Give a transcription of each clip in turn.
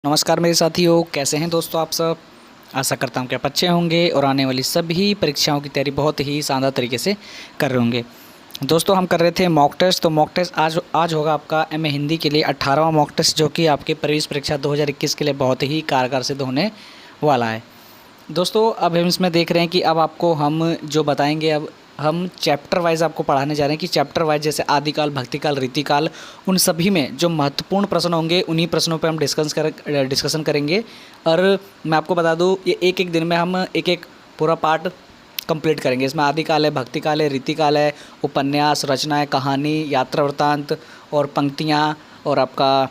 नमस्कार मेरे साथियों, कैसे हैं दोस्तों आप सब। आशा करता हूँ कि आप अच्छे होंगे और आने वाली सभी परीक्षाओं की तैयारी बहुत ही शानदार तरीके से कर रहे होंगे। दोस्तों हम कर रहे थे मॉक टेस्ट, तो मॉक टेस्ट आज होगा आपका एमए हिंदी के लिए 18वां मॉक टेस्ट, जो कि आपके प्रवेश परीक्षा 2021 के लिए बहुत ही कारगर सिद्ध होने वाला है। दोस्तों अब हम इसमें देख रहे हैं कि अब आपको हम जो बताएंगे, अब हम चैप्टर वाइज आपको पढ़ाने जा रहे हैं कि चैप्टर वाइज जैसे आदिकाल, भक्तिकाल, रीतिकाल, उन सभी में जो महत्वपूर्ण प्रश्न होंगे उन्हीं प्रश्नों पे हम डिस्कशन करेंगे। और मैं आपको बता दूं, ये एक एक दिन में हम एक एक पूरा पार्ट कंप्लीट करेंगे। इसमें आदिकाल है, भक्तिकाल है, रीतिकाल है, उपन्यास, रचनाएँ, कहानी, यात्रा वृत्तांत और पंक्तियाँ, और आपका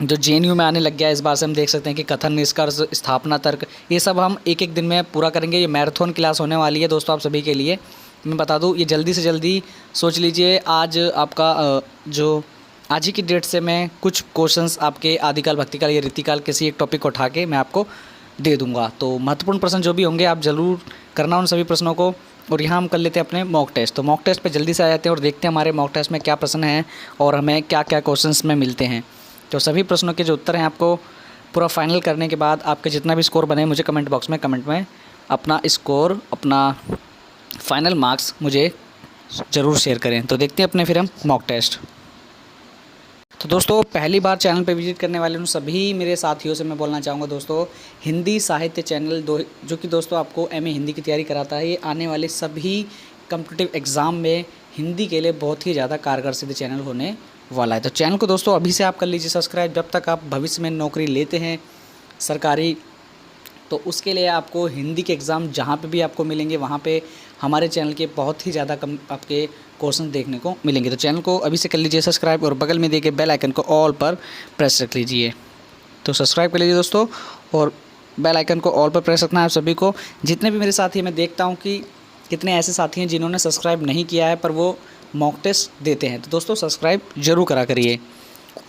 जो जेएनयू में आने लग गया है इस बार से हम देख सकते हैं कि कथन, निष्कर्ष, स्थापना तर्क, ये सब हम एक एक दिन में पूरा करेंगे। ये मैराथन क्लास होने वाली है दोस्तों आप सभी के लिए। मैं बता दूं, ये जल्दी से जल्दी सोच लीजिए। आज आपका जो आज ही की डेट से मैं कुछ क्वेश्चंस आपके आदिकाल, भक्तिकाल या रीतिकाल किसी एक टॉपिक को उठा के मैं आपको दे दूंगा। तो महत्वपूर्ण प्रश्न जो भी होंगे आप ज़रूर करना उन सभी प्रश्नों को। और यहाँ हम कर लेते हैं अपने मॉक टेस्ट। तो मॉक टेस्ट पे जल्दी से आ जाते हैं और देखते हैं हमारे मॉक टेस्ट में क्या प्रश्न हैं और हमें क्या क्या क्वेश्चंस में मिलते हैं। तो सभी प्रश्नों के जो उत्तर हैं आपको पूरा फाइनल करने के बाद आपके जितना भी स्कोर बने मुझे कमेंट बॉक्स में कमेंट में अपना स्कोर, अपना फाइनल मार्क्स मुझे ज़रूर शेयर करें। तो देखते हैं अपने फिर हम मॉक टेस्ट। तो दोस्तों पहली बार चैनल पे विजिट करने वाले उन सभी मेरे साथियों से मैं बोलना चाहूँगा दोस्तों, हिंदी साहित्य चैनल जो कि दोस्तों आपको एमए हिंदी की तैयारी कराता है, ये आने वाले सभी कॉम्पिटिटिव एग्ज़ाम में हिंदी के लिए बहुत ही ज़्यादा कारगर सिद्ध चैनल होने वाला है। तो चैनल को दोस्तों अभी से आप कर लीजिए सब्सक्राइब। जब तक आप भविष्य में नौकरी लेते हैं सरकारी, तो उसके लिए आपको हिंदी के एग्ज़ाम जहाँ पे भी आपको मिलेंगे वहाँ पे हमारे चैनल के बहुत ही ज़्यादा कम आपके क्वेश्चन देखने को मिलेंगे। तो चैनल को अभी से कर लीजिए सब्सक्राइब और बगल में दिए बेल आइकन को ऑल पर प्रेस रख लीजिए। तो सब्सक्राइब कर लीजिए दोस्तों और बेल आइकन को ऑल पर प्रेस रखना है आप सभी को। जितने भी मेरे साथी, मैं देखता हूँ कि कितने ऐसे साथी हैं जिन्होंने सब्सक्राइब नहीं किया है पर वो मॉक टेस्ट देते हैं। तो दोस्तों सब्सक्राइब जरूर करा करिए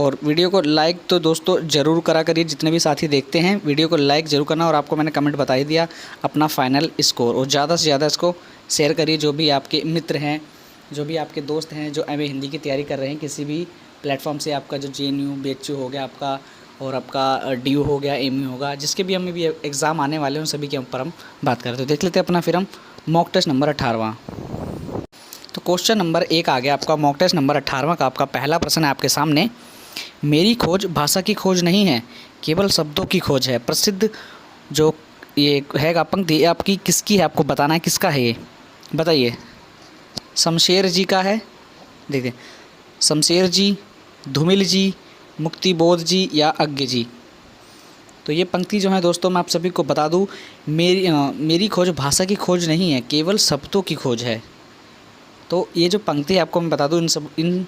और वीडियो को लाइक तो दोस्तों ज़रूर करा करिए। जितने भी साथी देखते हैं वीडियो को लाइक ज़रूर करना। और आपको मैंने कमेंट बता ही दिया अपना फाइनल स्कोर, और ज़्यादा से ज़्यादा इसको शेयर करिए। जो भी आपके मित्र हैं, जो भी आपके दोस्त हैं जो एमए हिंदी की तैयारी कर रहे हैं किसी भी प्लेटफॉर्म से, आपका जो जेएनयू, बीएचयू हो गया आपका, और आपका डीयू हो गया, एमयू होगा, जिसके भी हमें भी एग्ज़ाम आने वाले हैं उन सभी के ऊपर हम बात करें। तो देख लेते हैं अपना फिर हम मॉक टेस्ट नंबर 18वां। तो क्वेश्चन नंबर 1 आ गया आपका मॉक टेस्ट नंबर 18वां का। आपका पहला प्रश्न है आपके सामने, मेरी खोज भाषा की खोज नहीं है, केवल शब्दों की खोज है। प्रसिद्ध जो ये है पंक्ति, ये आपकी किसकी है, आपको बताना है किसका है ये, बताइए। शमशेर जी का है, देखिए शमशेर जी, धूमिल जी, मुक्तिबोध जी या अज्ञ जी। तो ये पंक्ति जो है दोस्तों मैं आप सभी को बता दूं, मेरी खोज भाषा की खोज नहीं है, केवल शब्दों की खोज है। तो ये जो पंक्ति है आपको मैं बता दूं, इन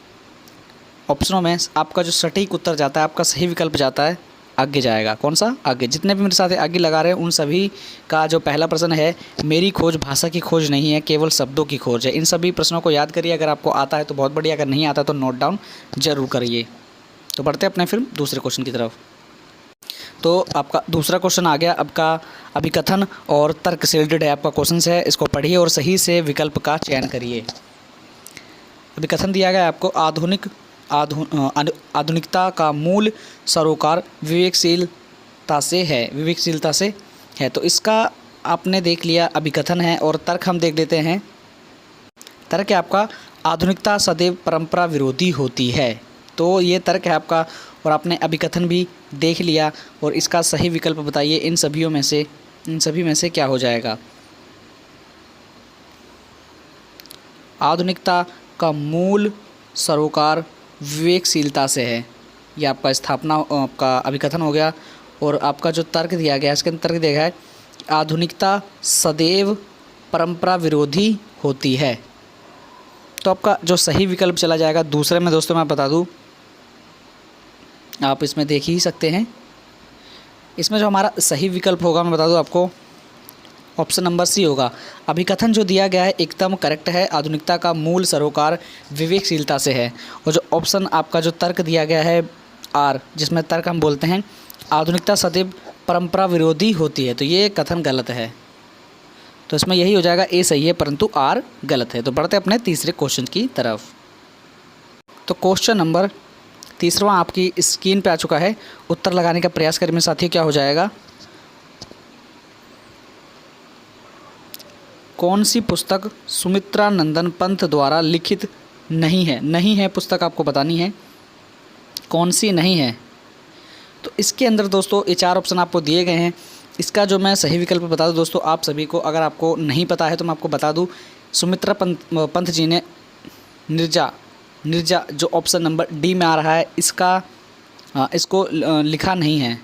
ऑप्शनों में आपका जो सटीक उत्तर जाता है, आपका सही विकल्प जाता है आगे जाएगा। कौन सा? आगे। जितने भी मेरे साथ आगे लगा रहे हैं उन सभी का जो पहला प्रश्न है, मेरी खोज भाषा की खोज नहीं है, केवल शब्दों की खोज है। इन सभी प्रश्नों को याद करिए। अगर आपको आता है तो बहुत बढ़िया, अगर नहीं आता तो नोट डाउन जरूर करिए। तो बढ़ते अपने फिर दूसरे क्वेश्चन की तरफ। तो आपका दूसरा क्वेश्चन आ गया आपका अभिकथन और तर्क से रिलेटेड है आपका क्वेश्चन है। इसको पढ़िए और सही से विकल्प का चयन करिए। अभिकथन दिया गया है आपको, आधुनिकता का मूल सरोकार विवेकशीलता से है, विवेकशीलता से है। तो इसका आपने देख लिया अभिकथन है, और तर्क हम देख लेते हैं। तर्क है आपका, आधुनिकता सदैव परंपरा विरोधी होती है। तो ये तर्क है आपका, और आपने अभिकथन भी देख लिया। और इसका सही विकल्प बताइए इन सभी में से क्या हो जाएगा। आधुनिकता का मूल सरोकार विवेकशीलता से है, ये आपका स्थापना, आपका अभिकथन हो गया। और आपका जो तर्क दिया गया, इसके अंदर तर्क दिया गया है, आधुनिकता सदैव परंपरा विरोधी होती है। तो आपका जो सही विकल्प चला जाएगा दूसरे में दोस्तों मैं बता दूं, आप इसमें देख ही सकते हैं। इसमें जो हमारा सही विकल्प होगा मैं बता दूं आपको, ऑप्शन नंबर सी होगा। अभिकथन जो दिया गया है एकदम करेक्ट है, आधुनिकता का मूल सरोकार विवेकशीलता से है। और जो ऑप्शन आपका जो तर्क दिया गया है आर, जिसमें तर्क हम बोलते हैं आधुनिकता सदैव परंपरा विरोधी होती है, तो ये कथन गलत है। तो इसमें यही हो जाएगा, ए सही है परंतु आर गलत है। तो बढ़ते अपने तीसरे क्वेश्चन की तरफ। तो क्वेश्चन नंबर तीसरा आपकी स्क्रीन पे आ चुका है। उत्तर लगाने का प्रयास करें मेरे साथियों, क्या हो जाएगा? कौन सी पुस्तक सुमित्रा नंदन पंत द्वारा लिखित नहीं है? नहीं है पुस्तक आपको बतानी है, कौन सी नहीं है। तो इसके अंदर दोस्तों ये 4 ऑप्शन आपको दिए गए हैं। इसका जो मैं सही विकल्प बता दूं दोस्तों आप सभी को, अगर आपको नहीं पता है तो मैं आपको बता दूं, सुमित्रा पंत जी ने निर्जा जो ऑप्शन नंबर डी में आ रहा है इसको लिखा नहीं है,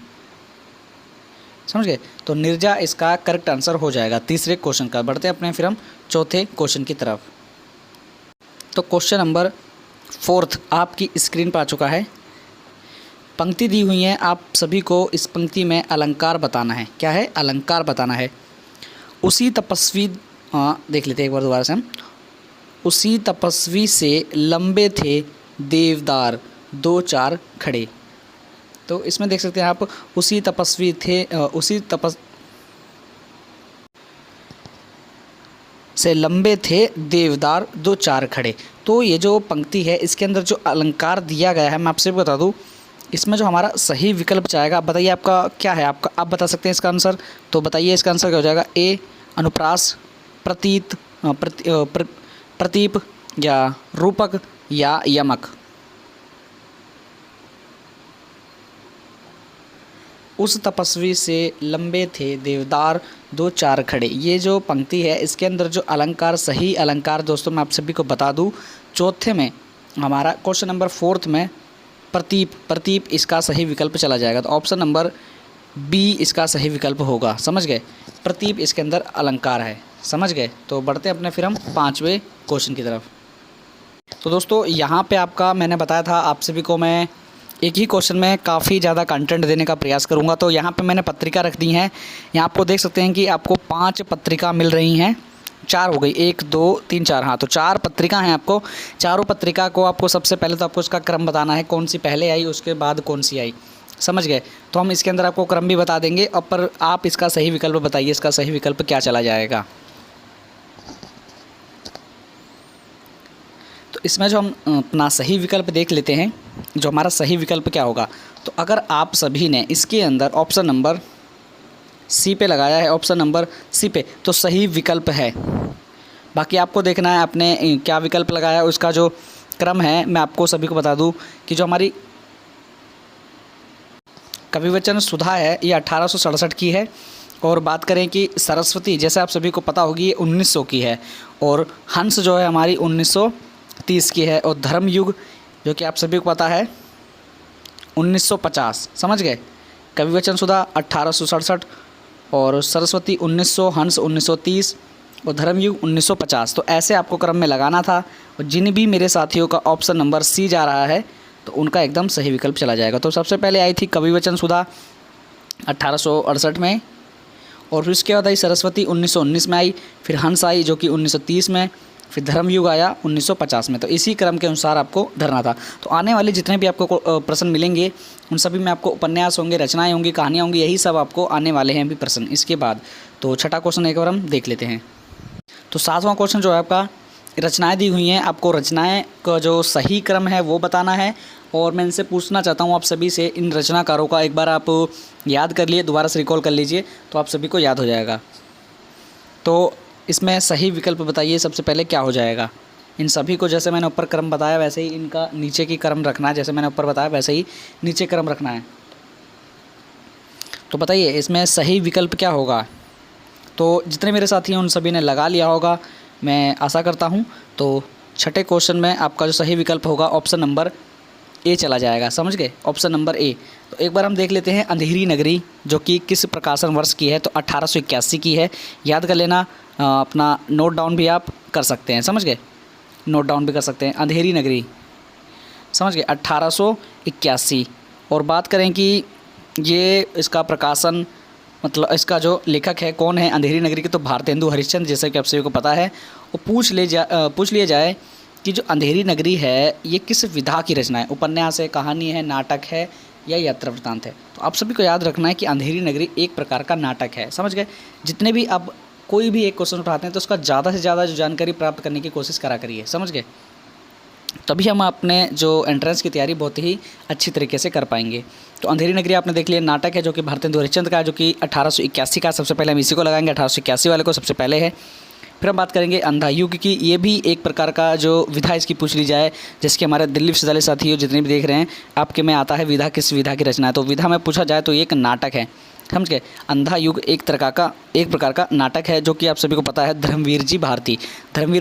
समझ गए? तो निर्जा इसका करेक्ट आंसर हो जाएगा तीसरे क्वेश्चन का। बढ़ते हैं अपने फिर हम चौथे क्वेश्चन की तरफ। तो क्वेश्चन नंबर 4 आपकी स्क्रीन पर आ चुका है। पंक्ति दी हुई है, आप सभी को इस पंक्ति में अलंकार बताना है। क्या है? अलंकार बताना है। उसी तपस्वी देख लेते हैं एक बार दोबारा से हम। उसी तपस्वी से लंबे थे देवदार 2-4 खड़े। तो इसमें देख सकते हैं आप, उसी तपस्वी थे से लंबे थे देवदार 2-4 खड़े। तो ये जो पंक्ति है इसके अंदर जो अलंकार दिया गया है मैं आपसे बता दूं, इसमें जो हमारा सही विकल्प जाएगा, आप बताइए आपका क्या है? आप बता सकते हैं इसका आंसर, तो बताइए इसका आंसर क्या हो जाएगा? ए अनुप्रास, प्रतीप या रूपक या यमक। उस तपस्वी से लंबे थे देवदार 2-4 खड़े। ये जो पंक्ति है इसके अंदर जो अलंकार, सही अलंकार दोस्तों मैं आप सभी को बता दूं, चौथे में हमारा क्वेश्चन नंबर 4 में प्रतीप इसका सही विकल्प चला जाएगा। तो ऑप्शन नंबर बी इसका सही विकल्प होगा, समझ गए? प्रतीप इसके अंदर अलंकार है, समझ गए? तो बढ़ते हैं अपने फिर हम 5वें क्वेश्चन की तरफ। तो दोस्तों यहाँ पे आपका मैंने बताया था आप सभी को मैं एक ही क्वेश्चन में काफ़ी ज़्यादा कंटेंट देने का प्रयास करूँगा। तो यहाँ पे मैंने पत्रिका रख दी हैं। यहाँ आपको देख सकते हैं कि आपको 5 पत्रिका मिल रही हैं, 4 हो गई, 1 2 3 4, हाँ तो 4 पत्रिका हैं आपको। चारों पत्रिका को आपको सबसे पहले तो आपको उसका क्रम बताना है, कौन सी पहले आई उसके बाद कौन सी आई, समझ गए? तो हम इसके अंदर आपको क्रम भी बता देंगे, और पर आप इसका सही विकल्प बताइए, इसका सही विकल्प क्या चला जाएगा। तो इसमें जो हम अपना सही विकल्प देख लेते हैं, जो हमारा सही विकल्प क्या होगा। तो अगर आप सभी ने इसके अंदर ऑप्शन नंबर सी पे लगाया है, ऑप्शन नंबर सी पे, तो सही विकल्प है। बाकी आपको देखना है आपने क्या विकल्प लगाया है, उसका जो क्रम है मैं आपको सभी को बता दूं कि जो हमारी कविवचन सुधा है ये 1867 की है, और बात करें कि सरस्वती जैसे आप सभी को पता होगी ये 1900 की है, और हंस जो है हमारी 1930 की है, और धर्मयुग जो कि आप सभी को पता है 1950, समझ गए? कविवचन सुधा 1867 और सरस्वती 1900, हंस 1930 और धर्मयुग 1950। तो ऐसे आपको क्रम में लगाना था, और जिन भी मेरे साथियों का ऑप्शन नंबर सी जा रहा है तो उनका एकदम सही विकल्प चला जाएगा। तो सबसे पहले आई थी कविवचन सुधा 1868 में, और फिर उसके बाद आई सरस्वती 1919 में आई, फिर हंस आई जो कि 1930 में, फिर धर्मयुग आया 1950 में। तो इसी क्रम के अनुसार आपको धरना था। तो आने वाले जितने भी आपको प्रश्न मिलेंगे उन सभी में आपको उपन्यास होंगे, रचनाएं होंगी, कहानियाँ होंगी, यही सब आपको आने वाले हैं अभी प्रश्न इसके बाद। तो छठा क्वेश्चन एक बार हम देख लेते हैं। तो 7वां क्वेश्चन जो है आपका, रचनाएं दी हुई हैं, आपको रचनाएं का जो सही क्रम है वो बताना है, और मैं इनसे पूछना चाहता हूँ आप सभी से, इन रचनाकारों का एक बार आप याद कर लिए, दोबारा से रिकॉल कर लीजिए तो आप सभी को याद हो जाएगा। तो इसमें सही विकल्प बताइए सबसे पहले क्या हो जाएगा। इन सभी को जैसे मैंने ऊपर क्रम बताया वैसे ही इनका नीचे की क्रम रखना है, जैसे मैंने ऊपर बताया वैसे ही नीचे क्रम रखना है। तो बताइए इसमें सही विकल्प क्या होगा। तो जितने मेरे साथी हैं उन सभी ने लगा लिया होगा, मैं आशा करता हूँ। तो छठे क्वेश्चन में आपका जो सही विकल्प होगा ऑप्शन नंबर ए चला जाएगा, समझ गए? Option number A. तो एक बार हम देख लेते हैं अंधेरी नगरी जो कि किस प्रकाशन वर्ष की है, तो 1881 की है। याद कर लेना, अपना नोट डाउन भी आप कर सकते हैं, समझ गए? नोट डाउन भी कर सकते हैं, अंधेरी नगरी, समझ गए? 1881। और बात करें कि ये इसका प्रकाशन मतलब इसका जो लेखक है कौन है अंधेरी नगरी के, तो भारतेंदु हरिश्चंद्र, जैसे कि आप सभी को पता है। और पूछ लिया जाए कि जो अंधेरी नगरी है ये किस विधा की रचना है, उपन्यास है, कहानी है, नाटक है या यात्रा वृत्तांत है। तो आप सभी को याद रखना है कि अंधेरी नगरी एक प्रकार का नाटक है, समझ गए? जितने भी अब कोई भी एक क्वेश्चन उठाते हैं तो उसका ज़्यादा से ज़्यादा जो जानकारी प्राप्त करने की कोशिश करा करिए, समझ गए? तभी हम अपने जो एंट्रेंस की तैयारी बहुत ही अच्छी तरीके से कर पाएंगे। तो अंधेरी नगरी आपने देख लिया, नाटक है जो कि भारतेंदु हरिश्चंद्र का है, जो कि 1881 का। सबसे पहले हम इसी को लगाएंगे, 1881 वाले को सबसे पहले है। फिर हम बात करेंगे अंधा युग की। ये भी एक प्रकार का जो विधा इसकी पूछ ली जाए, जैसे कि हमारे दिल्ली विश्वविद्यालय साथियों जितने भी देख रहे हैं, आपके में आता है विधा किस विधा की रचना है, तो विधा में पूछा जाए तो ये एक नाटक है, समझ गए। अंधा युग एक प्रकार का नाटक है, जो कि आप सभी को पता है धर्मवीर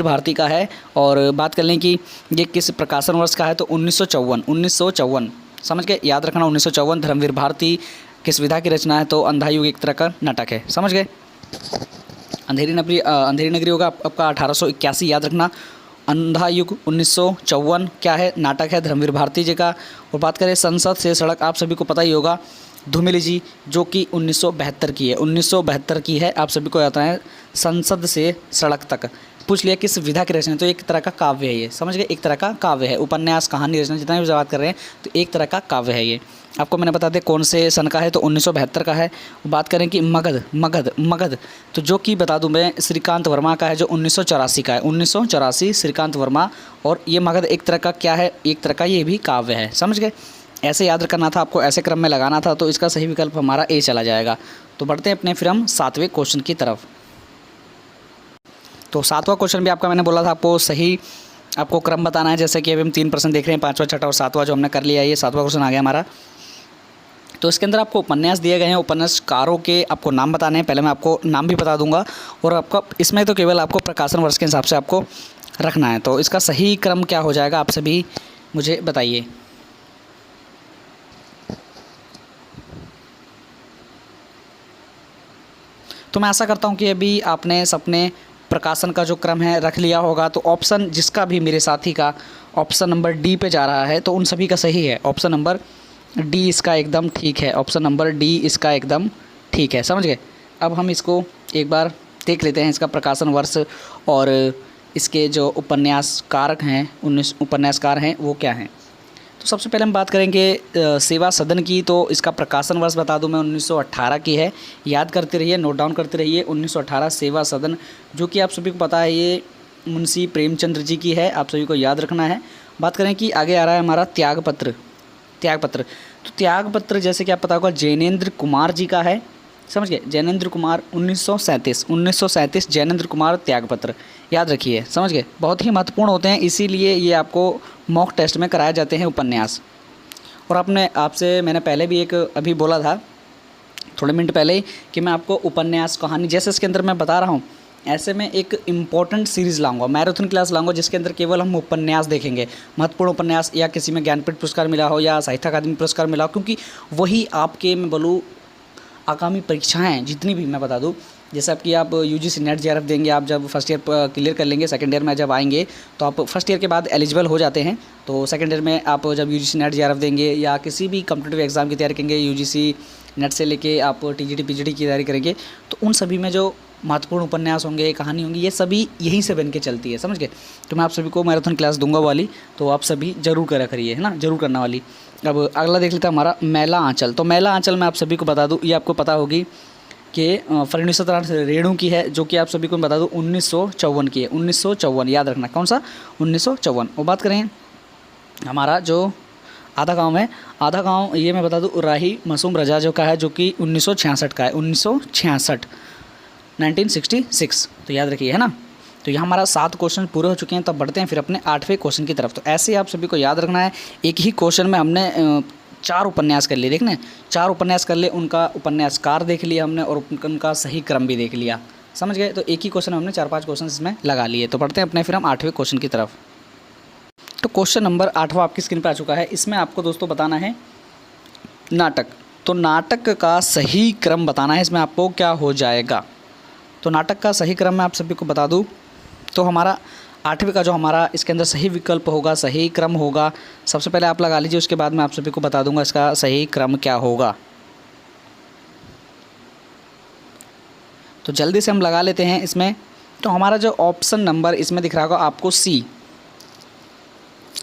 भारती का है। और बात कर लें कि ये किस प्रकाशन वर्ष का है, तो 1954 समझ गए, याद रखना 1954। धर्मवीर भारती किस विधा की रचना है, तो अंधा युग एक तरह का नाटक है, समझ गए। अंधेरी नगरी होगा आपका 1881, याद रखना। अंधा युग 1954 क्या है, नाटक है धर्मवीर भारती जी का। और बात करें संसद से सड़क, आप सभी को पता ही होगा धूमिल जी, जो कि 1972 की है, 1972 की है, आप सभी को याद है। संसद से सड़क तक पूछ लिया किस विधा की रचना, तो एक तरह का काव्य है ये, समझ गए, एक तरह का काव्य है। उपन्यास, कहानी, रचना जितना भी बात कर रहे हैं, तो एक तरह का काव्य है ये। आपको मैंने बता दें कौन से सन का है, तो 1972 का है। बात करें कि मगध, तो जो कि बता दूं मैं श्रीकांत वर्मा का है, जो 1984 का है, 1984 श्रीकांत वर्मा। और ये मगध एक तरह का क्या है, एक तरह का ये भी काव्य है, समझ गए। ऐसे याद करना था आपको, ऐसे क्रम में लगाना था, तो इसका सही विकल्प हमारा ए चला जाएगा। तो बढ़ते हैं अपने फिर हम 7वें क्वेश्चन की तरफ। तो 7वां क्वेश्चन भी आपका मैंने बोला था आपको सही आपको क्रम बताना है। जैसे कि अभी हम 3 प्रश्न देख रहे हैं, 5वां, 6वां और 7वां जो हमने कर लिया है, ये 7वां क्वेश्चन आ गया हमारा। तो इसके अंदर आपको उपन्यास दिए गए हैं, उपन्यासकारों के आपको नाम बताने हैं। पहले मैं आपको नाम भी बता दूंगा, और आपका इसमें तो केवल आपको प्रकाशन वर्ष के हिसाब से आपको रखना है। तो इसका सही क्रम क्या हो जाएगा, आप सभी मुझे बताइए। तो मैं आशा करता हूं कि अभी आपने सबने प्रकाशन का जो क्रम है रख लिया होगा। तो ऑप्शन जिसका भी मेरे साथी का ऑप्शन नंबर डी पे जा रहा है, तो उन सभी का सही है। ऑप्शन नंबर डी इसका एकदम ठीक है, ऑप्शन नंबर डी इसका एकदम ठीक है, समझ गए। अब हम इसको एक बार देख लेते हैं, इसका प्रकाशन वर्ष और इसके जो उपन्यासकार हैं वो क्या हैं। तो सबसे पहले हम बात करेंगे सेवा सदन की। तो इसका प्रकाशन वर्ष बता दूं मैं 1918 की है, याद करते रहिए, नोट डाउन करते रहिए। 1918 सेवा सदन, जो कि आप सभी को पता है ये मुंशी प्रेमचंद्र जी की है, आप सभी को याद रखना है। बात करें कि आगे आ रहा है हमारा त्यागपत्र। तो त्यागपत्र जैसे कि आप पता होगा जैनेन्द्र कुमार जी का है, समझ गए, जैनेन्द्र कुमार 1937 जैनेन्द्र कुमार त्यागपत्र, याद रखिए, समझ गए। बहुत ही महत्वपूर्ण होते हैं, इसीलिए ये आपको मॉक टेस्ट में कराए जाते हैं उपन्यास। और आपसे मैंने पहले भी एक अभी बोला था थोड़े मिनट पहले ही कि मैं आपको उपन्यास, कहानी जैसे इसके अंदर मैं बता रहा हूँ, ऐसे में एक इम्पॉर्टेंट सीरीज़ लाऊंगा, मैराथन क्लास लाऊंगा, जिसके अंदर केवल हम उपन्यास देखेंगे, महत्वपूर्ण उपन्यास, या किसी में ज्ञानपीठ पुरस्कार मिला हो या साहित्य अकादमी पुरस्कार मिला हो, क्योंकि वही आपके मैं बोलूँ आगामी परीक्षाएं जितनी भी मैं बता दूं, जैसे आपकी आप यूजीसी नेट जेआरएफ देंगे, आप जब फर्स्ट ईयर क्लियर कर लेंगे, सेकंड ईयर में जब आएंगे तो आप फर्स्ट ईयर के बाद एलिजिबल हो जाते हैं। तो सेकंड ईयर में आप जब यूजीसी नेट जेआरएफ देंगे या किसी भी कॉम्पिटिटिव एग्जाम की तैयारी करेंगे, यूजीसी नेट से लेके आप टीजीटी पीजीटी की तैयारी करेंगे, तो उन सभी में जो महत्वपूर्ण उपन्यास होंगे, कहानी होंगी, ये सभी यहीं से बन के चलती है, समझ गए। तो मैं आप सभी को मैराथन क्लास दूंगा वाली, तो आप सभी जरूर करा करिए, है ना, जरूर करना वाली। अब अगला देख लेते हैं हमारा मैला आंचल। तो मैला आंचल मैं आप सभी को बता दूं, ये आपको पता होगी कि फणीश्वरनाथ रेणु की है, जो कि आप सभी को बता दूं 1954 की है, 1954 याद रखना, कौन सा 1954। और बात करें हमारा जो आधा गांव है, आधा गांव ये मैं बता दूं राही मासूम रजा जो का है, जो कि 1966 का है, 1966 तो याद रखिए, है ना। तो यहाँ हमारा 7 क्वेश्चन पूरे हो चुके हैं। तब बढ़ते हैं फिर अपने 8वें क्वेश्चन की तरफ। तो ऐसे आप सभी को याद रखना है, एक ही क्वेश्चन में हमने 4 उपन्यास कर लिए, देखने 4 उपन्यास कर लिए, उनका उपन्यासकार देख लिया हमने और उनका सही क्रम भी देख लिया, समझ गए। तो एक ही क्वेश्चन हमने 4-5 क्वेश्चन इसमें लगा लिए। तो बढ़ते हैं अपने फिर हम 8वें क्वेश्चन की तरफ। तो क्वेश्चन नंबर 8वां आपकी स्क्रीन पर आ चुका है। इसमें आपको दोस्तों बताना है नाटक। तो नाटक का सही क्रम बताना है, इसमें आपको क्या हो जाएगा। तो नाटक का सही क्रम मैं आप सभी को बता दूं, तो हमारा 8वें का जो हमारा इसके अंदर सही विकल्प होगा, सही क्रम होगा, सबसे पहले आप लगा लीजिए, उसके बाद मैं आप सभी को बता दूंगा इसका सही क्रम क्या होगा। तो जल्दी से हम लगा लेते हैं इसमें। तो हमारा जो ऑप्शन नंबर इसमें दिख रहा होगा आपको सी,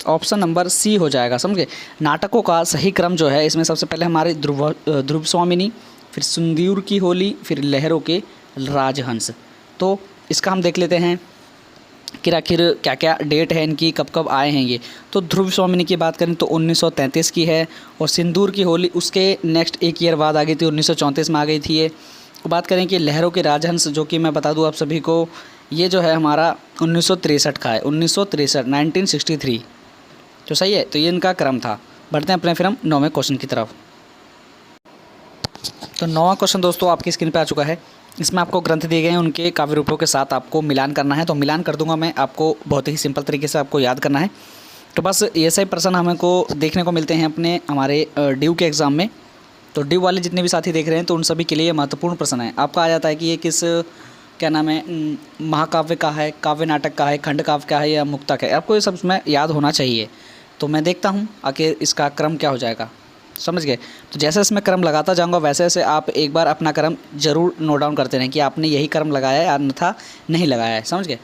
ऑप्शन नंबर सी हो जाएगा, समझे। नाटकों का सही क्रम जो है इसमें सबसे पहले हमारे ध्रुव स्वामिनी, फिर सुंदूर की होली, फिर लहरों के राजहंस। तो इसका हम देख लेते हैं कि आखिर क्या क्या डेट है इनकी, कब कब आए हैं ये। तो ध्रुव स्वामिनी की बात करें तो 1933 की है, और सिंदूर की होली उसके नेक्स्ट एक ईयर बाद आ गई थी, 1934 में आ गई थी ये। बात करें कि लहरों के राजहंस, जो कि मैं बता दूं आप सभी को, ये जो है हमारा 1963 का है, 1963, 1963। तो सही है, तो ये इनका क्रम था। बढ़ते हैं अपने फिर हम 9वें क्वेश्चन की तरफ। तो 9वां क्वेश्चन दोस्तों आपकी स्क्रीन पे आ चुका है। इसमें आपको ग्रंथ दिए गए हैं, उनके काव्य रूपों के साथ आपको मिलान करना है। तो मिलान कर दूंगा मैं, आपको बहुत ही सिंपल तरीके से आपको याद करना है। तो बस ये सही प्रश्न हमको देखने को मिलते हैं अपने हमारे ड्यू के एग्ज़ाम में। तो ड्यू वाले जितने भी साथी देख रहे हैं तो उन सभी के लिए महत्वपूर्ण प्रश्न है। आपका आ जाता है कि ये किस क्या नाम है, महाकाव्य का है, काव्य नाटक का है, खंड काव्य का है या मुक्तक है। आपको ये सब इसमें याद होना चाहिए। तो मैं देखता हूँ आखिर इसका क्रम क्या हो जाएगा, समझ गए। तो जैसे इसमें क्रम लगाता जाऊंगा वैसे वैसे आप एक बार अपना क्रम जरूर नोट डाउन करते रहें कि आपने यही क्रम लगाया है या अन्यथा नहीं लगाया है, समझ गए।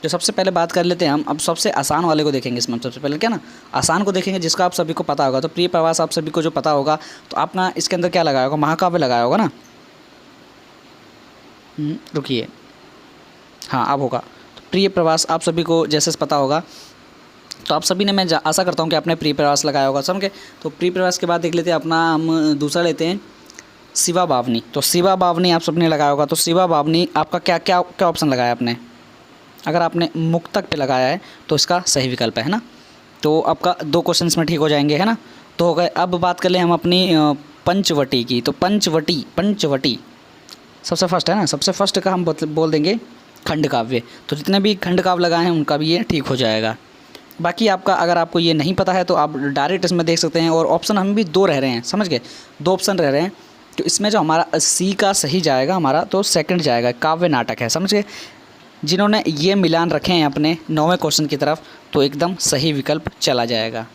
तो सबसे पहले बात कर लेते हैं हम, अब सबसे आसान वाले को देखेंगे इसमें। हम सबसे पहले क्या ना, आसान को देखेंगे जिसका आप सभी को पता होगा। तो प्रिय प्रवास आप सभी को जो पता होगा, तो आप ना इसके अंदर क्या लगाया होगा, महाकाव्य लगाया होगा ना। रुकिए, हाँ अब होगा। तो प्रिय प्रवास आप सभी को जैसे पता होगा, तो आप सभी ने, मैं आशा करता हूँ कि आपने प्री प्रवास लगाया होगा, समझे। तो प्री प्रवास के बाद देख लेते हैं अपना, हम दूसरा लेते हैं शिवा बावनी। तो शिवा बावनी आप सबने लगाया होगा। तो शिवा बावनी आपका क्या क्या क्या ऑप्शन लगाया आपने, अगर आपने मुक्तक पे लगाया है तो इसका सही विकल्प है ना। तो आपका 2 क्वेश्चन में ठीक हो जाएंगे, है ना। तो हो गए। अब बात कर लें हम अपनी पंचवटी की। तो पंचवटी सबसे फर्स्ट है ना, सबसे फर्स्ट का हम बोल देंगे खंड काव्य। तो जितने भी खंड काव्य लगाए हैं उनका भी ये ठीक हो जाएगा। बाकी आपका, अगर आपको ये नहीं पता है तो आप डायरेक्ट इसमें देख सकते हैं। और ऑप्शन हम भी 2 रह रहे हैं, समझ गए, 2 ऑप्शन रह रहे हैं। तो इसमें जो हमारा सी का सही जाएगा हमारा, तो सेकंड जाएगा, काव्य नाटक है, समझ गए। जिन्होंने ये मिलान रखे हैं अपने 9वें क्वेश्चन की तरफ, तो एकदम सही विकल्प चला जाएगा।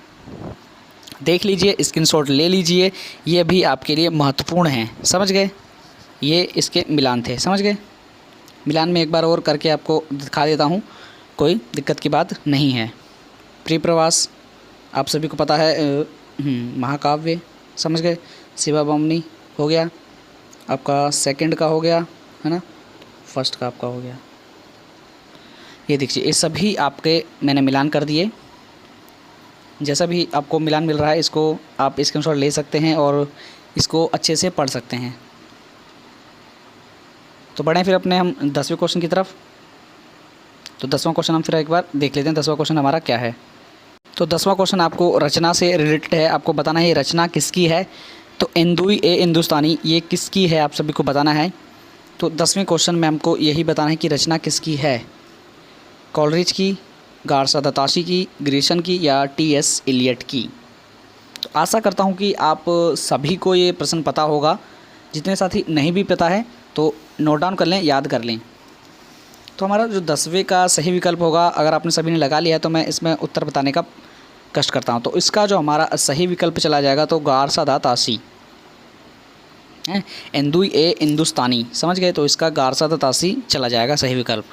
देख लीजिए, स्क्रीनशॉट ले लीजिए, ये भी आपके लिए महत्वपूर्ण है, समझ गए। ये इसके मिलान थे, समझ गए। मिलान में एक बार और करके आपको दिखा देता हूँ, कोई दिक्कत की बात नहीं है। प्री प्रवास आप सभी को पता है, महाकाव्य, समझ गए। शिवा बावनी हो गया आपका, सेकंड का हो गया, है ना, फर्स्ट का आपका हो गया। ये देखिए, ये सभी आपके मैंने मिलान कर दिए। जैसा भी आपको मिलान मिल रहा है, इसको आप स्क्रीनशॉट ले सकते हैं और इसको अच्छे से पढ़ सकते हैं। तो बढ़ें फिर अपने हम 10वें क्वेश्चन की तरफ। तो 10वां क्वेश्चन हम फिर एक बार देख लेते हैं, 10वां क्वेश्चन हमारा क्या है। तो 10वां क्वेश्चन आपको रचना से रिलेटेड है। आपको बताना है ये रचना किसकी है। तो इंदुई ए हिंदुस्तानी ये किसकी है, आप सभी को बताना है। तो 10वें क्वेश्चन में हमको यही बताना है कि रचना किसकी है, कॉलरिज की, गार्सा दत्ताशी की, ग्रीशन की या टी.एस. इलियट की। तो आशा करता हूँ कि आप सभी को ये प्रश्न पता होगा। जितने साथी नहीं भी पता है तो नोट डाउन कर लें, याद कर लें। तो हमारा जो 10वें का सही विकल्प होगा, अगर आपने सभी ने लगा लिया है तो मैं इसमें उत्तर बताने का कष्ट करता हूँ। तो इसका जो हमारा सही विकल्प चला जाएगा तो गार्सा दत्ताशी है, इंदुई ए हिंदुस्तानी, समझ गए। तो इसका गार्सा दत्ताशी चला जाएगा सही विकल्प।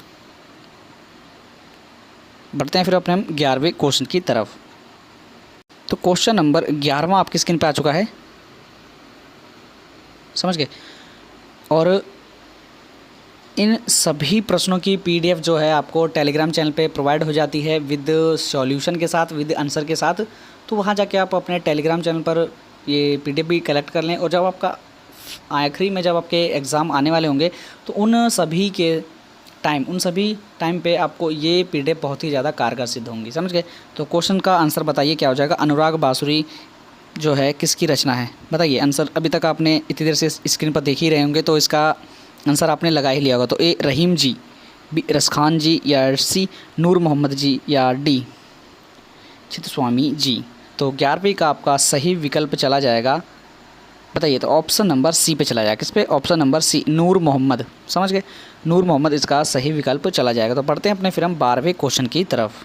बढ़ते हैं फिर अपने हम 11वें क्वेश्चन की तरफ। तो क्वेश्चन नंबर 11वां आपकी स्क्रीन पे आ चुका है, समझ गए। और इन सभी प्रश्नों की PDF जो है आपको टेलीग्राम चैनल पे प्रोवाइड हो जाती है विद सॉल्यूशन के साथ, विद आंसर के साथ। तो वहाँ जाके आप अपने टेलीग्राम चैनल पर ये PDF भी कलेक्ट कर लें। और जब आपका आखिरी में जब आपके एग्ज़ाम आने वाले होंगे तो उन सभी टाइम पे आपको ये PDF बहुत ही ज़्यादा कारगर सिद्ध होंगी, समझ गए। तो क्वेश्चन का आंसर बताइए क्या हो जाएगा। अनुराग बांसुरी जो है किसकी रचना है, बताइए आंसर। अभी तक आपने इतनी देर से स्क्रीन पर देख ही रहे होंगे, तो इसका आंसर आपने लगा ही लिया होगा। तो ए रहीम जी, बी रसखान जी या सी नूर मोहम्मद जी या डी चित्तस्वामी जी। तो 11वीं का आपका सही विकल्प चला जाएगा, बताइए। तो ऑप्शन नंबर सी पे चला जाएगा, किस पे, ऑप्शन नंबर सी, नूर मोहम्मद, समझ गए। नूर मोहम्मद इसका सही विकल्प चला जाएगा। तो पढ़ते हैं अपने फिर हम 12वें क्वेश्चन की तरफ।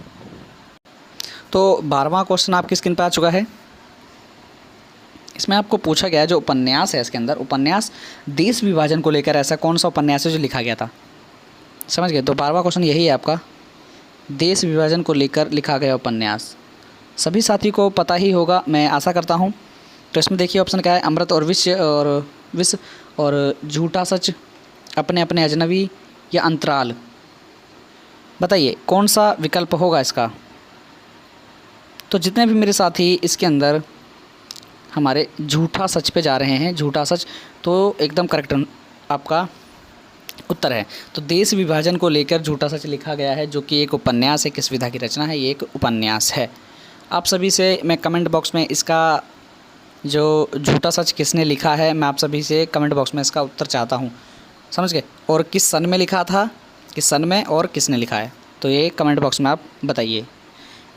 तो 12वां क्वेश्चन आपकी स्क्रीन पर आ चुका है। इसमें आपको पूछा गया है, जो उपन्यास है इसके अंदर, उपन्यास देश विभाजन को लेकर ऐसा कौन सा उपन्यास है जो लिखा गया था, समझ गए। तो 12वां क्वेश्चन यही है आपका, देश विभाजन को लेकर लिखा गया उपन्यास। सभी साथी को पता ही होगा, मैं आशा करता हूँ। तो इसमें देखिए ऑप्शन क्या है, अमृत और विष और झूठा सच, अपने अपने अजनबी या अंतराल। बताइए कौन सा विकल्प होगा इसका। तो जितने भी मेरे साथी इसके अंदर हमारे झूठा सच पे जा रहे हैं, झूठा सच, तो एकदम करेक्ट आपका उत्तर है। तो देश विभाजन को लेकर झूठा सच लिखा गया है, जो कि एक उपन्यास है। किस विधा की रचना है? ये एक उपन्यास है। आप सभी से मैं कमेंट बॉक्स में इसका जो झूठा सच किसने लिखा है, मैं आप सभी से कमेंट बॉक्स में इसका उत्तर चाहता हूँ, समझ गए। और किस सन में लिखा था, किस सन में, और किसने लिखा है, तो ये कमेंट बॉक्स में आप बताइए।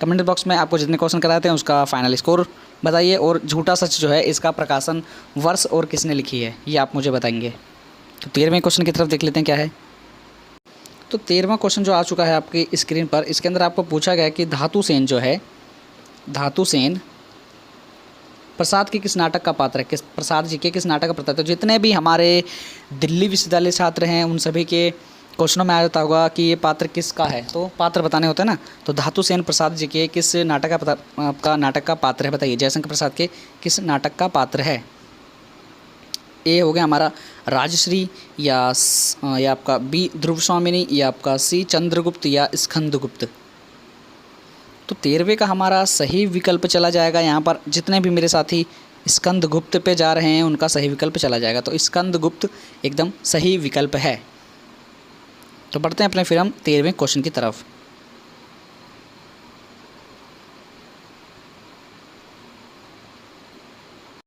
कमेंट बॉक्स में आपको जितने क्वेश्चन कराते हैं उसका फाइनल स्कोर बताइए, और झूठा सच जो है इसका प्रकाशन वर्ष और किसने लिखी है ये आप मुझे बताएंगे। तो 13वें क्वेश्चन की तरफ देख लेते हैं क्या है। तो 13वां क्वेश्चन जो आ चुका है आपकी स्क्रीन पर, इसके अंदर आपको पूछा गया कि धातु सेन जो है, धातु सेन प्रसाद के किस नाटक का पात्र है? किस प्रसाद जी के किस नाटक का पात्र है? तो जितने भी हमारे दिल्ली विश्वविद्यालय छात्र हैं उन सभी के क्वेश्चनों में आ जाता होगा कि ये पात्र किसका है, तो पात्र बताने होते हैं ना। तो धातु सेन प्रसाद जी के किस नाटक का आपका नाटक का पात्र है? बताइए जयशंकर प्रसाद के किस नाटक का पात्र है? ए हो गया हमारा राजश्री, या आपका बी ध्रुव स्वामिनी, या आपका सी चंद्रगुप्त, या स्कंदगुप्त। तो 13वें का हमारा सही विकल्प चला जाएगा यहाँ पर। जितने भी मेरे साथी स्कंदगुप्त पे जा रहे हैं उनका सही विकल्प चला जाएगा। तो स्कंदगुप्त एकदम सही विकल्प है। तो बढ़ते हैं अपने फिर हम 13वें क्वेश्चन की तरफ।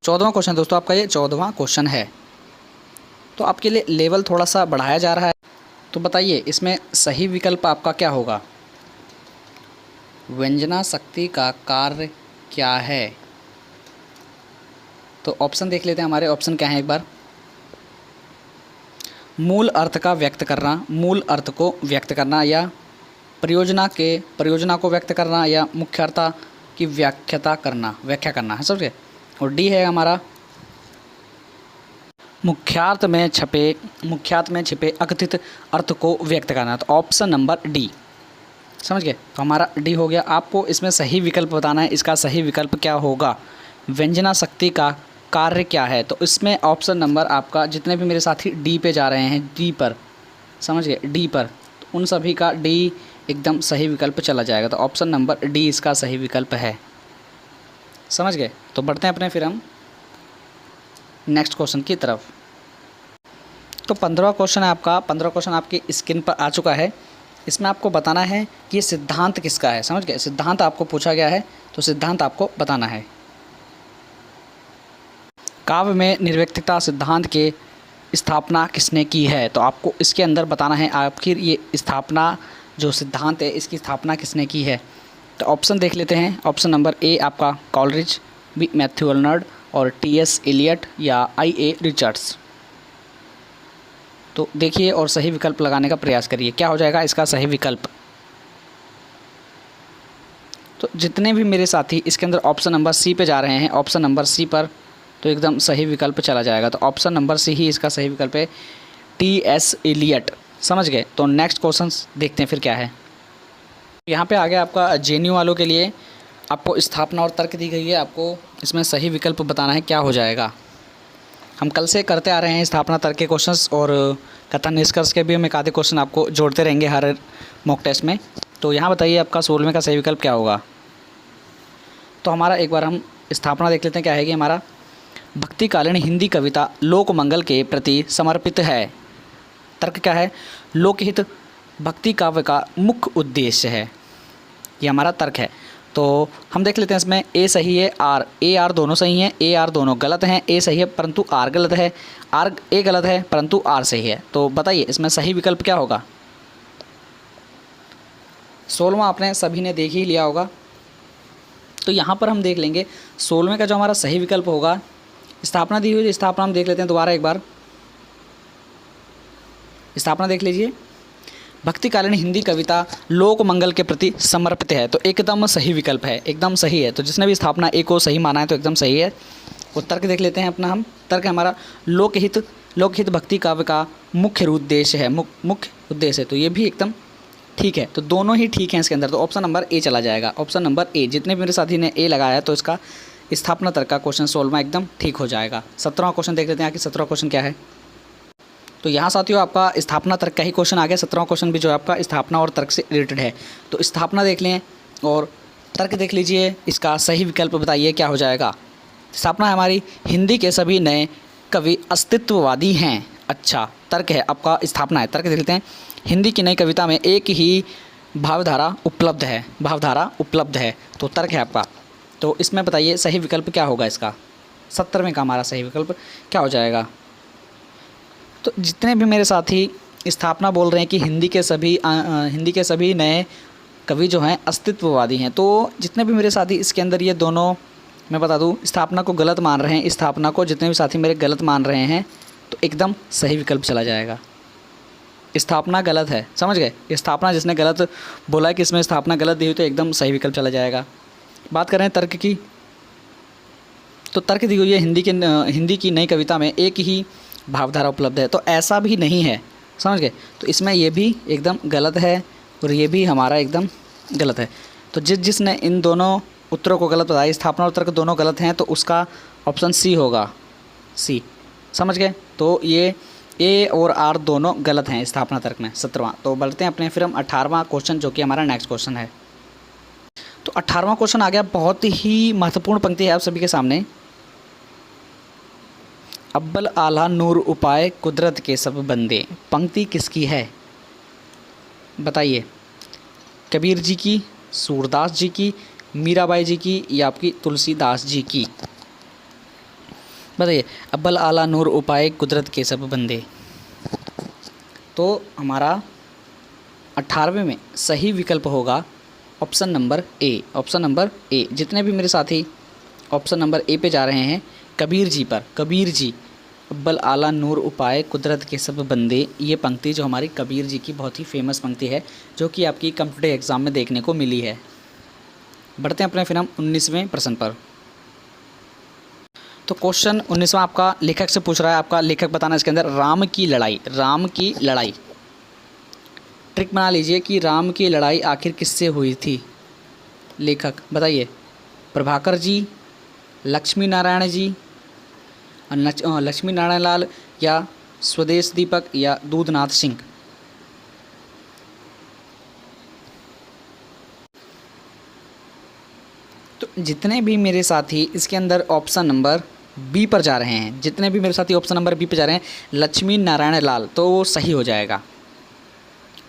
चौदहवां क्वेश्चन दोस्तों आपका, ये 14वां क्वेश्चन है। तो आपके लिए लेवल थोड़ा सा बढ़ाया जा रहा है। तो बताइए इसमें सही विकल्प आपका क्या होगा? व्यंजना शक्ति का कार्य क्या है? तो ऑप्शन देख लेते हैं हमारे। ऑप्शन क्या है एक बार? मूल अर्थ का व्यक्त करना, मूल अर्थ को व्यक्त करना, या परियोजना को व्यक्त करना, या मुख्यता की व्याख्या करना है, समझे। और डी है हमारा मुख्यार्थ में छिपे अकथित अर्थ को व्यक्त करना। तो ऑप्शन नंबर डी, समझ गए। तो हमारा डी हो गया। आपको इसमें सही विकल्प बताना है। इसका सही विकल्प क्या होगा? व्यंजना शक्ति का कार्य क्या है? तो इसमें ऑप्शन नंबर आपका, जितने भी मेरे साथी डी पे जा रहे हैं, डी पर, समझ गए, डी पर, तो उन सभी का डी एकदम सही विकल्प चला जाएगा। तो ऑप्शन नंबर डी इसका सही विकल्प है, समझ गए। तो बढ़ते हैं अपने फिर हम नेक्स्ट क्वेश्चन की तरफ। तो 15वां क्वेश्चन है आपका। 15वां क्वेश्चन आपकी स्क्रीन पर आ चुका है। इसमें आपको बताना है कि ये सिद्धांत किसका है, समझ गए। सिद्धांत आपको पूछा गया है, तो सिद्धांत आपको बताना है। काव्य में निर्व्यक्तिकता सिद्धांत के स्थापना किसने की है? तो आपको इसके अंदर बताना है आखिर ये स्थापना जो सिद्धांत है इसकी स्थापना किसने की है। तो ऑप्शन देख लेते हैं। ऑप्शन नंबर ए आपका कॉलरिज, बी मैथ्यू अर्नल्ड, और टी.एस. एलियट, या आई.ए. रिचर्ड्स। तो देखिए और सही विकल्प लगाने का प्रयास करिए। क्या हो जाएगा इसका सही विकल्प? तो जितने भी मेरे साथी इसके अंदर ऑप्शन नंबर सी पे जा रहे हैं, ऑप्शन नंबर सी पर, तो एकदम सही विकल्प चला जाएगा। तो ऑप्शन नंबर सी ही इसका सही विकल्प है, टी.एस. एलियट, समझ गए। तो नेक्स्ट क्वेश्चन देखते हैं फिर क्या है। यहाँ पे आ गया आपका जेएनयू वालों के लिए। आपको स्थापना और तर्क दी गई है। आपको इसमें सही विकल्प बताना है, क्या हो जाएगा। हम कल से करते आ रहे हैं स्थापना तर्क के क्वेश्चंस, और कथन निष्कर्ष के भी हम एक आधे क्वेश्चन आपको जोड़ते रहेंगे हर मॉक टेस्ट में। तो यहाँ बताइए आपका 16वें का सही विकल्प क्या होगा। तो हमारा एक बार हम स्थापना देख लेते हैं क्या है कि हमारा भक्तिकालीन हिंदी कविता लोक मंगल के प्रति समर्पित है। तर्क क्या है? लोकहित भक्ति काव्य का मुख्य उद्देश्य है, ये हमारा तर्क है। तो हम देख लेते हैं इसमें ए सही है, आर दोनों सही हैं, ए आर दोनों गलत हैं। ए सही है परंतु आर गलत है, ए गलत है परंतु आर सही है। तो बताइए इसमें सही विकल्प क्या होगा। 16वां आपने सभी ने देख ही लिया होगा। तो यहाँ पर हम देख लेंगे 16वें का जो हमारा सही विकल्प होगा, स्थापना दी हुई। स्थापना हम देख लेते हैं दोबारा एक बार। स्थापना देख लीजिए, भक्तिकालीन हिंदी कविता लोक मंगल के प्रति समर्पित है। तो एकदम सही विकल्प है, एकदम सही है। तो जिसने भी स्थापना ए को सही माना है तो एकदम सही है। और तर्क देख लेते हैं अपना हम। तर्क हमारा लोकहित भक्ति काव्य का मुख्य उद्देश्य है, मुख्य उद्देश्य है। तो ये भी एकदम ठीक है। तो दोनों ही ठीक हैं इसके अंदर। तो ऑप्शन नंबर ए चला जाएगा। ऑप्शन नंबर ए, जितने भी मेरे साथी ने ए लगाया है तो इसका स्थापना तर्क का क्वेश्चन 16वां एकदम ठीक हो जाएगा। 17वां क्वेश्चन देख लेते हैं कि 17वां क्वेश्चन क्या है। तो यहाँ साथियों आपका स्थापना तर्क का ही क्वेश्चन आ गया। 17वां क्वेश्चन भी जो है आपका स्थापना और तर्क से रिलेटेड है। तो स्थापना देख लें और तर्क देख लीजिए, इसका सही विकल्प बताइए क्या हो जाएगा। स्थापना हमारी हिंदी के सभी नए कवि अस्तित्ववादी हैं। अच्छा, तर्क है आपका स्थापना है। तर्क देख लेते हैं, हिंदी की नई कविता में एक ही भावधारा उपलब्ध है। भावधारा उपलब्ध है, तो तर्क है आपका। तो इसमें बताइए सही विकल्प क्या होगा इसका। 70वें का हमारा सही विकल्प क्या हो जाएगा। तो जितने भी मेरे साथी स्थापना बोल रहे हैं कि हिंदी के सभी नए कवि जो हैं अस्तित्ववादी हैं, तो जितने भी मेरे साथी इसके अंदर ये दोनों मैं बता दूं स्थापना को गलत मान रहे हैं, स्थापना को जितने भी साथी मेरे गलत मान रहे हैं, तो एकदम सही विकल्प चला जाएगा। स्थापना गलत है, समझ गए। स्थापना जिसने गलत बोला है कि इसमें स्थापना गलत दी हुई, तो एकदम सही विकल्प चला जाएगा। बात कर रहे हैं तर्क की, तो तर्क दी हुई है हिंदी की नई कविता में एक ही भावधारा उपलब्ध है, तो ऐसा भी नहीं है, समझ गए। तो इसमें ये भी एकदम गलत है और ये भी हमारा एकदम गलत है। तो जिसने इन दोनों उत्तरों को गलत बताया, स्थापना और तर्क दोनों गलत हैं, तो उसका ऑप्शन सी होगा, सी, समझ गए। तो ये ए और आर दोनों गलत हैं स्थापना तर्क में। 17वां। तो बढ़ते हैं अपने फिर हम 18वां क्वेश्चन, जो कि हमारा नेक्स्ट क्वेश्चन है। तो 18वां क्वेश्चन आ गया, बहुत ही महत्वपूर्ण पंक्ति है आप सभी के सामने। अव्वल आला नूर उपाय कुदरत के सब बंदे, पंक्ति किसकी है बताइए। कबीर जी की, सूरदास जी की, मीराबाई जी की, या आपकी तुलसीदास जी की। बताइए। अव्वल आला नूर उपाय कुदरत के सब बंदे, तो हमारा 18वें में सही विकल्प होगा option number A. Option number A. जितने भी मेरे साथी ऑप्शन नंबर ए पे जा रहे हैं, कबीर जी पर, कबीर जी, अव्वल आला नूर उपाय कुदरत के सब बंदे, ये पंक्ति जो हमारी कबीर जी की बहुत ही फेमस पंक्ति है, जो कि आपकी कॉम्पिटिटिव एग्ज़ाम में देखने को मिली है। बढ़ते हैं अपने फिर हम 19वें प्रश्न पर। तो क्वेश्चन 19वां आपका लेखक से पूछ रहा है, आपका लेखक बताना इसके अंदर। राम की लड़ाई, राम की लड़ाई, ट्रिक बना लीजिए कि राम की लड़ाई आखिर किससे हुई थी। लेखक बताइए। प्रभाकर जी, लक्ष्मी नारायण जी, लक्ष्मी नारायण लाल, या स्वदेश दीपक, या दूधनाथ सिंह। तो जितने भी मेरे साथी इसके अंदर ऑप्शन नंबर बी पर जा रहे हैं, जितने भी मेरे साथी ऑप्शन नंबर बी पर जा रहे हैं, लक्ष्मी नारायण लाल, तो वो सही हो जाएगा,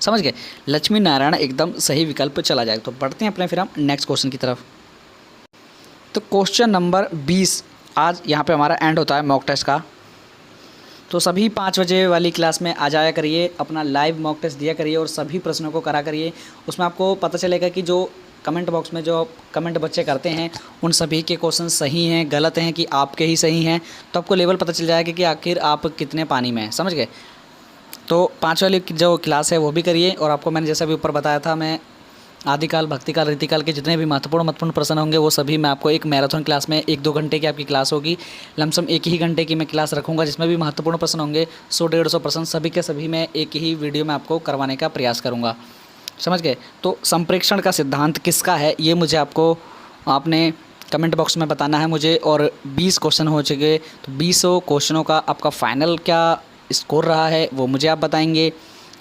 समझ गए। लक्ष्मी नारायण एकदम सही विकल्प चला जाएगा। तो बढ़ते हैं अपने फिर हम नेक्स्ट क्वेश्चन की तरफ। तो क्वेश्चन नंबर 20 आज यहाँ पे हमारा एंड होता है मॉक टेस्ट का। तो सभी 5 बजे वाली क्लास में आ जाया करिए, अपना लाइव मॉक टेस्ट दिया करिए और सभी प्रश्नों को करा करिए। उसमें आपको पता चलेगा कि जो कमेंट बॉक्स में जो कमेंट बच्चे करते हैं उन सभी के क्वेश्चन सही हैं, गलत हैं, कि आपके ही सही हैं। तो आपको लेवल पता चल जाएगा कि आखिर आप कितने पानी में हैं, समझ गए। तो 5 वाली जो क्लास है वो भी करिए। और आपको मैंने जैसा भी ऊपर बताया था, मैं आदिकाल, भक्तिकाल, रीतिकाल के जितने भी महत्वपूर्ण प्रश्न होंगे वो सभी मैं आपको एक मैराथन क्लास में 1-2 घंटे की आपकी क्लास होगी। लमसम 1 ही घंटे की मैं क्लास रखूँगा, जिसमें भी महत्वपूर्ण प्रश्न होंगे 100-150 प्रश्न सभी के सभी मैं एक ही वीडियो में आपको करवाने का प्रयास करूँगा, समझ गए। तो संप्रेक्षण का सिद्धांत किसका है ये मुझे आपने कमेंट बॉक्स में बताना है मुझे। और 20 क्वेश्चन हो चुके, तो 20 क्वेश्चनों का आपका फाइनल क्या स्कोर रहा है वो मुझे आप बताएंगे।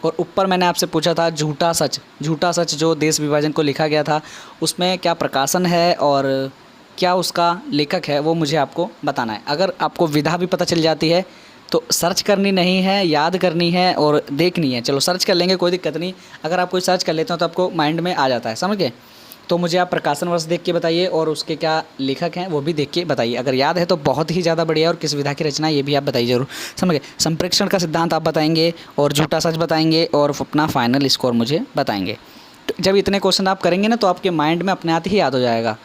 और ऊपर मैंने आपसे पूछा था झूठा सच जो देश विभाजन को लिखा गया था, उसमें क्या प्रकाशन है और क्या उसका लेखक है, वो मुझे आपको बताना है। अगर आपको विधा भी पता चल जाती है तो सर्च करनी नहीं है, याद करनी है और देखनी है। चलो सर्च कर लेंगे, कोई दिक्कत नहीं। अगर आप कोई सर्च कर लेते हो तो आपको माइंड में आ जाता है, समझ गए। तो मुझे आप प्रकाशन वर्ष देख के बताइए और उसके क्या लेखक हैं वो भी देख के बताइए। अगर याद है तो बहुत ही ज़्यादा बढ़िया, और किस विधा की रचना ये भी आप बताइए ज़रूर, समझ गए। संप्रेक्षण का सिद्धांत आप बताएंगे और झूठा सच बताएंगे और अपना फाइनल स्कोर मुझे बताएंगे। तो जब इतने क्वेश्चन आप करेंगे ना तो आपके माइंड में अपने हाथ ही याद हो जाएगा,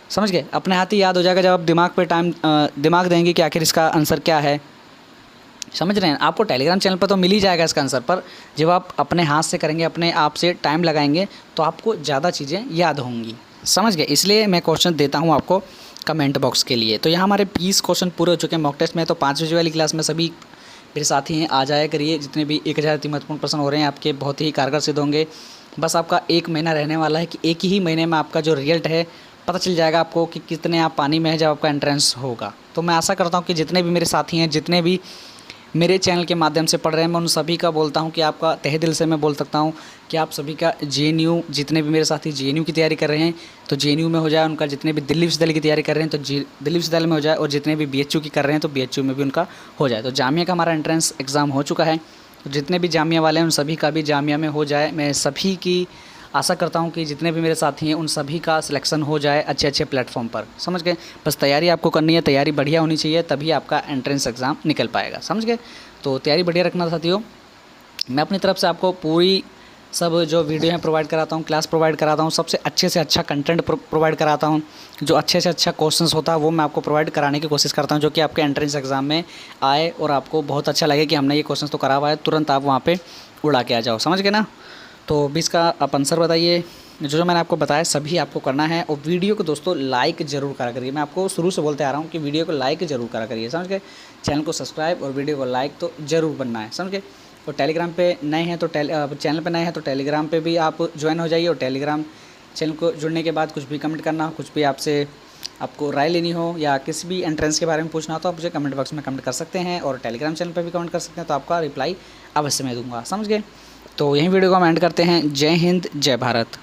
समझ गए। अपने हाथ ही याद हो जाएगा जब आप दिमाग देंगे कि आखिर इसका आंसर क्या है, समझ रहे हैं। आपको टेलीग्राम चैनल पर तो मिल ही जाएगा इसका आंसर, पर जब आप अपने हाथ से करेंगे, अपने आप से टाइम लगाएंगे, तो आपको ज़्यादा चीज़ें याद होंगी, समझ गए। इसलिए मैं क्वेश्चन देता हूँ आपको कमेंट बॉक्स के लिए। तो यहाँ हमारे 20 क्वेश्चन पूरे हो चुके हैं मॉक टेस्ट में। तो 5 बजे वाली क्लास में सभी मेरे साथी हैं, आ जाया करिए। जितने भी 1000 महत्वपूर्ण प्रश्न हो रहे हैं आपके बहुत ही कारगर सिद्ध होंगे। बस आपका 1 महीना रहने वाला है कि 1 ही महीने में आपका जो रिजल्ट है पता चल जाएगा आपको कि कितने आप पानी में है जब आपका एंट्रेंस होगा। तो मैं आशा करता हूँ कि जितने भी मेरे साथी हैं, जितने भी मेरे चैनल के माध्यम से पढ़ रहे हैं, मैं उन सभी का बोलता हूं कि आपका तहे दिल से मैं बोल सकता हूं कि आप सभी का जेएनयू, जितने भी मेरे साथी जेएनयू की तैयारी कर रहे हैं तो जेएनयू में हो जाए उनका, जितने भी दिल्ली विश्वविद्यालय की तैयारी कर रहे हैं तो दिल्ली विश्वविद्यालय में हो जाए, और जितने भी बीएचयू की कर रहे हैं तो बीएचयू में भी उनका हो जाए। तो जामिया का हमारा एंट्रेंस एग्ज़ाम हो चुका है, तो जितने भी जामिया वाले हैं उन सभी का भी जामिया में हो जाए। मैं सभी की आशा करता हूं कि जितने भी मेरे साथी हैं उन सभी का सिलेक्शन हो जाए अच्छे अच्छे प्लेटफॉर्म पर, समझ गए। बस तैयारी आपको करनी है, तैयारी बढ़िया होनी चाहिए, तभी आपका एंट्रेंस एग्ज़ाम निकल पाएगा, समझ गए। तो तैयारी बढ़िया रखना साथियों। मैं अपनी तरफ से आपको पूरी सब जो वीडियो हैं प्रोवाइड कराता हूँ, क्लास प्रोवाइड कराता हूँ, सबसे अच्छे से अच्छा कंटेंट प्रोवाइड कराता हूँ, जो अच्छे से अच्छा क्वेश्चंस होता है वो मैं आपको प्रोवाइड कराने की कोशिश करता हूँ, जो कि आपके एंट्रेंस एग्ज़ाम में आए और आपको बहुत अच्छा लगे कि हमने ये क्वेश्चंस तो करा हुआ है, तुरंत आप वहाँ पे उड़ा के आ जाओ, समझ गए ना। तो 20 का आप आंसर बताइए, जो मैंने आपको बताया सभी आपको करना है। और वीडियो को दोस्तों लाइक ज़रूर करा करिए, मैं आपको शुरू से बोलते आ रहा हूँ कि वीडियो को लाइक ज़रूर करा करिए, समझ गए। चैनल को सब्सक्राइब और वीडियो को लाइक तो ज़रूर बनना है, समझ गए। और टेलीग्राम पे नए हैं तो चैनल पे नए हैं तो टेलीग्राम पे भी आप ज्वाइन हो जाइए, और टेलीग्राम चैनल को जुड़ने के बाद कुछ भी कमेंट करना हो, कुछ भी आपसे आपको राय लेनी हो या किसी भी एंट्रेंस के बारे में पूछना हो तो आप मुझे कमेंट बॉक्स में कमेंट कर सकते हैं, और टेलीग्राम चैनल पर भी कमेंट कर सकते हैं, तो आपका रिप्लाई अवश्य मैं दूंगा, समझ गए। तो यही वीडियो को हम एंड करते हैं। जय हिंद, जय भारत।